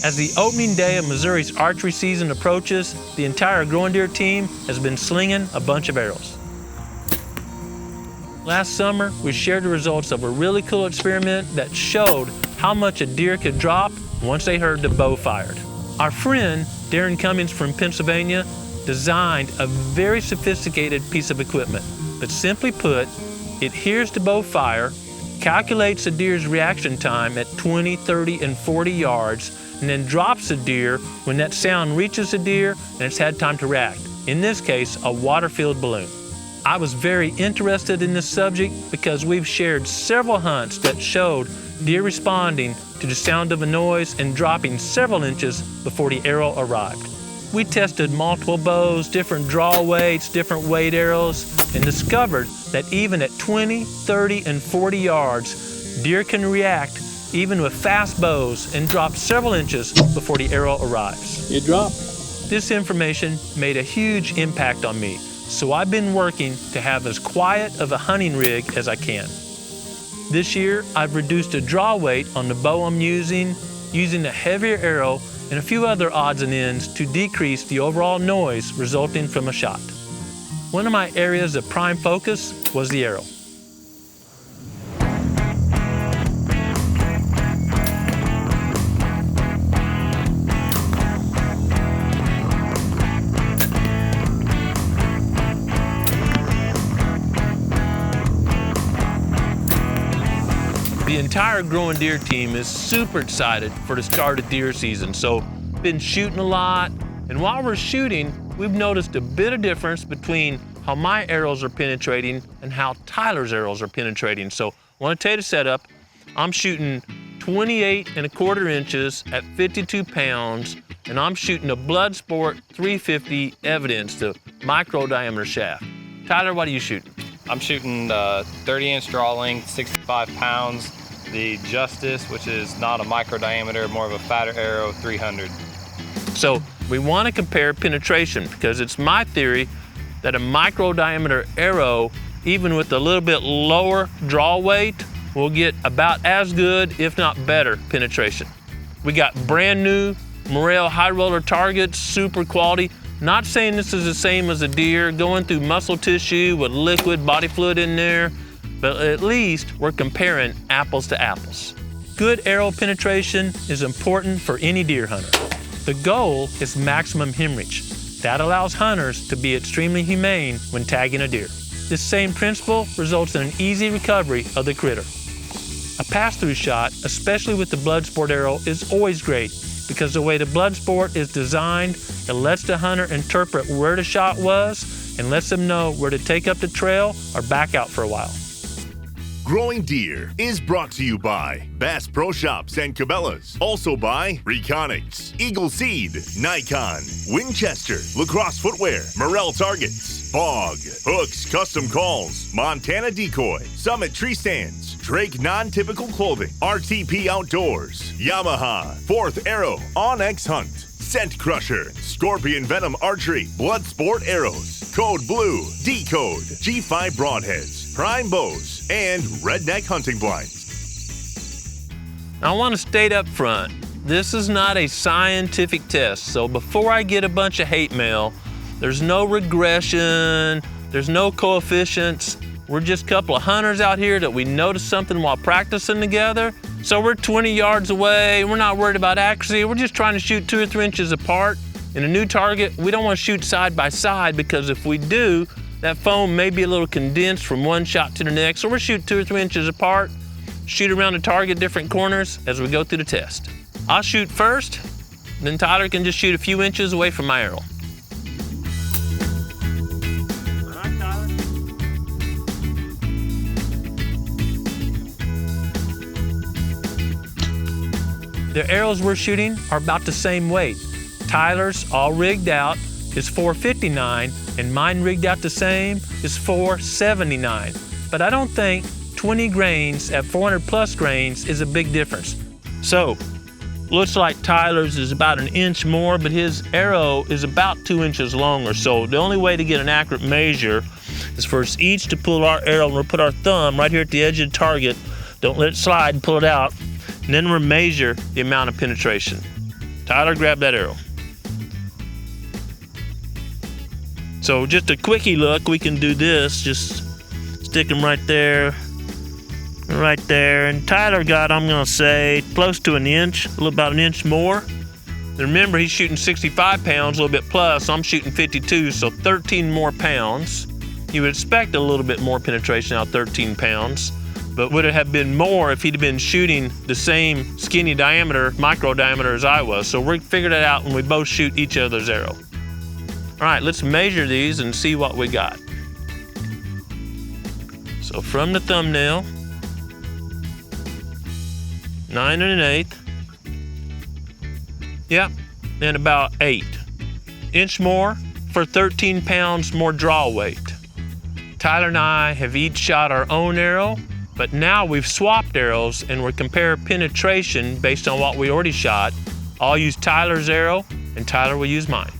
As the opening day of Missouri's archery season approaches, the entire Growing Deer team has been slinging a bunch of arrows. Last summer, we shared the results of a really cool experiment that showed how much a deer could drop once they heard the bow fired. Our friend, Darren Cummings from Pennsylvania, designed a very sophisticated piece of equipment. But simply put, it hears the bow fire, calculates the deer's reaction time at 20, 30, and 40 yards, and then drops the deer when that sound reaches the deer and it's had time to react. In this case, a water-filled balloon. I was very interested in this subject because we've shared several hunts that showed deer responding to the sound of a noise and dropping several inches before the arrow arrived. We tested multiple bows, different draw weights, different weight arrows, and discovered that even at 20, 30, and 40 yards, deer can react even with fast bows and drop several inches before the arrow arrives. You drop. This information made a huge impact on me, so I've been working to have as quiet of a hunting rig as I can. This year, I've reduced the draw weight on the bow I'm using a heavier arrow and a few other odds and ends to decrease the overall noise resulting from a shot. One of my areas of prime focus was the arrow. The entire Growing Deer team is super excited for the start of deer season, so been shooting a lot, and while we're shooting, we've noticed a bit of difference between how my arrows are penetrating and how Tyler's arrows are penetrating. So I want to tell you the setup. I'm shooting 28¼ inches at 52 pounds, and I'm shooting a Bloodsport 350 Evidence, the micro diameter shaft. Tyler, what are you shooting? I'm shooting 30-inch draw length, 65 pounds. The Justice, which is not a micro diameter, more of a fatter arrow, 300. So we want to compare penetration because it's my theory that a micro diameter arrow, even with a little bit lower draw weight, will get about as good, if not better, penetration. We got brand new Morrell high roller targets, super quality. Not saying this is the same as a deer, going through muscle tissue with liquid body fluid in there, but at least we're comparing apples to apples. Good arrow penetration is important for any deer hunter. The goal is maximum hemorrhage. That allows hunters to be extremely humane when tagging a deer. This same principle results in an easy recovery of the critter. A pass-through shot, especially with the Bloodsport arrow, is always great because the way the Bloodsport is designed, it lets the hunter interpret where the shot was and lets them know where to take up the trail or back out for a while. Growing Deer is brought to you by Bass Pro Shops and Cabela's. Also by Reconics, Eagle Seed, Nikon, Winchester, Lacrosse Footwear, Morrell Targets, Bog, Hooks Custom Calls, Montana Decoy, Summit Tree Stands, Drake Non-Typical Clothing, RTP Outdoors, Yamaha, Fourth Arrow, Onyx Hunt, Scent Crusher, Scorpion Venom Archery, Bloodsport Arrows, Code Blue, Decode, G5 Broadheads, Prime Bows, and Redneck Hunting Blinds. Now I want to state up front, this is not a scientific test, so before I get a bunch of hate mail, there's no regression, there's no coefficients. We're just a couple of hunters out here that we noticed something while practicing together. So we're 20 yards away, we're not worried about accuracy, we're just trying to shoot 2 or 3 inches apart. In a new target, we don't want to shoot side by side because if we do, that foam may be a little condensed from one shot to the next. So we'll shoot 2 or 3 inches apart, shoot around the target different corners as we go through the test. I'll shoot first, then Tyler can just shoot a few inches away from my arrow. The arrows we're shooting are about the same weight. Tyler's all rigged out is 459 and mine rigged out the same is 479. But I don't think 20 grains at 400 plus grains is a big difference. So, looks like Tyler's is about 1 inch more, but his arrow is about 2 inches longer. So the only way to get an accurate measure is for us each to pull our arrow, and we'll put our thumb right here at the edge of the target. Don't let it slide and pull it out. And then we'll measure the amount of penetration. Tyler, grab that arrow. So just a quickie look, we can do this. Just stick them right there. Right there. And Tyler got, I'm gonna say, close to an inch, about an inch more. Remember, he's shooting 65 pounds, a little bit plus. I'm shooting 52, so 13 more pounds. You would expect a little bit more penetration out of 13 pounds, but would it have been more if he'd been shooting the same skinny diameter, micro diameter as I was? So we figured it out when we both shoot each other's arrow. All right, let's measure these and see what we got. So from the thumbnail, 9 1/8. Yep, and about 8 inch more for 13 pounds more draw weight. Tyler and I have each shot our own arrow, but now we've swapped arrows and we're comparing penetration based on what we already shot. I'll use Tyler's arrow and Tyler will use mine.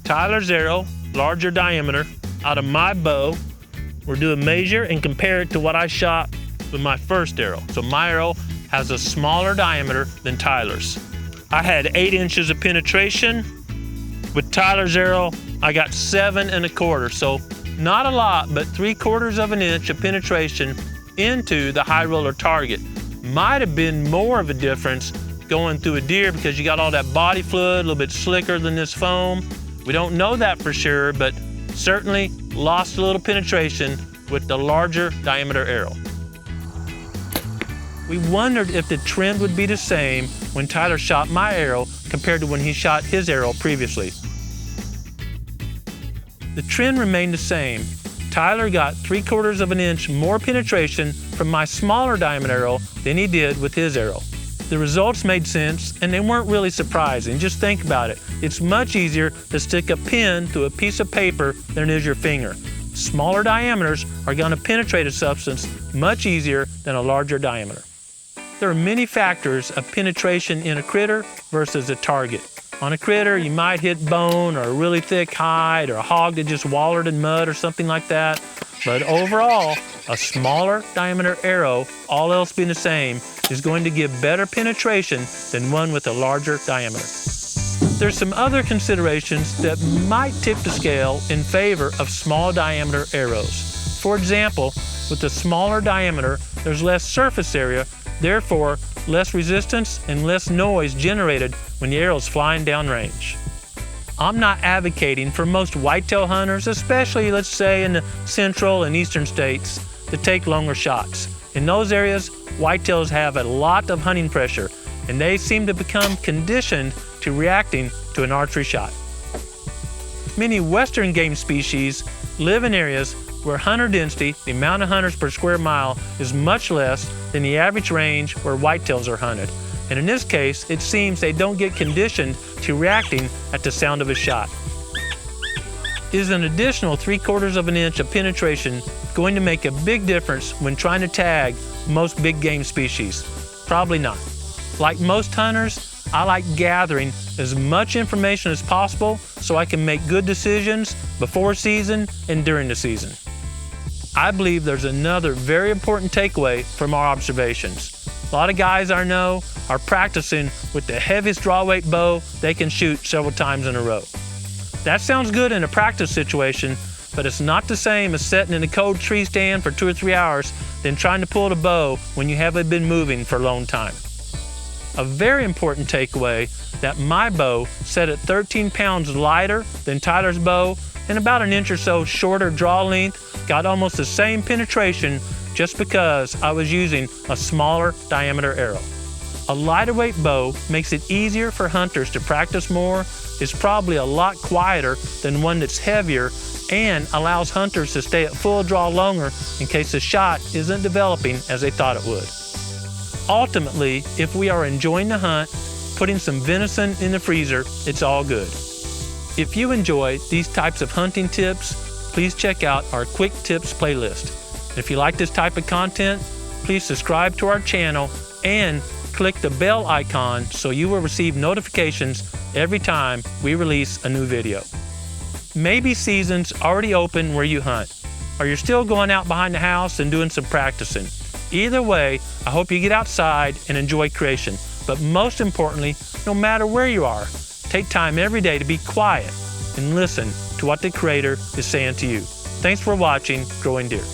Tyler's arrow, larger diameter, out of my bow. We're doing measure and compare it to what I shot with my first arrow. So my arrow has a smaller diameter than Tyler's. I had 8 inches of penetration. With Tyler's arrow, I got 7 1/4. So not a lot, but 3/4 of an inch of penetration into the high roller target. Might have been more of a difference going through a deer because you got all that body fluid, a little bit slicker than this foam. We don't know that for sure, but certainly lost a little penetration with the larger diameter arrow. We wondered if the trend would be the same when Tyler shot my arrow compared to when he shot his arrow previously. The trend remained the same. Tyler got 3/4 of an inch more penetration from my smaller diameter arrow than he did with his arrow. The results made sense and they weren't really surprising. Just think about it. It's much easier to stick a pin through a piece of paper than it is your finger. Smaller diameters are going to penetrate a substance much easier than a larger diameter. There are many factors of penetration in a critter versus a target. On a critter, you might hit bone or a really thick hide or a hog that just wallowed in mud or something like that. But overall, a smaller diameter arrow, all else being the same, is going to give better penetration than one with a larger diameter. There's some other considerations that might tip the scale in favor of small diameter arrows. For example, with a smaller diameter, there's less surface area, therefore less resistance and less noise generated when the arrow's flying downrange. I'm not advocating for most whitetail hunters, especially let's say in the central and eastern states, to take longer shots. In those areas, whitetails have a lot of hunting pressure and they seem to become conditioned to reacting to an archery shot. Many western game species live in areas where hunter density, the amount of hunters per square mile, is much less than the average range where whitetails are hunted. And in this case, it seems they don't get conditioned to reacting at the sound of a shot. Is an additional 3/4 of an inch of penetration going to make a big difference when trying to tag most big game species? Probably not. Like most hunters, I like gathering as much information as possible so I can make good decisions before season and during the season. I believe there's another very important takeaway from our observations. A lot of guys I know are practicing with the heaviest draw weight bow they can shoot several times in a row. That sounds good in a practice situation, but it's not the same as sitting in a cold tree stand for 2 or 3 hours than trying to pull the bow when you haven't been moving for a long time. A very important takeaway that my bow set at 13 pounds lighter than Tyler's bow and about an inch or so shorter draw length, got almost the same penetration just because I was using a smaller diameter arrow. A lighter weight bow makes it easier for hunters to practice more, is probably a lot quieter than one that's heavier, and allows hunters to stay at full draw longer in case the shot isn't developing as they thought it would. Ultimately, if we are enjoying the hunt, putting some venison in the freezer, it's all good. If you enjoy these types of hunting tips, please check out our Quick Tips playlist. If you like this type of content, please subscribe to our channel and click the bell icon so you will receive notifications every time we release a new video. Maybe season's already open where you hunt, or you're still going out behind the house and doing some practicing. Either way, I hope you get outside and enjoy creation. But most importantly, no matter where you are, take time every day to be quiet and listen to what the Creator is saying to you. Thanks for watching Growing Deer.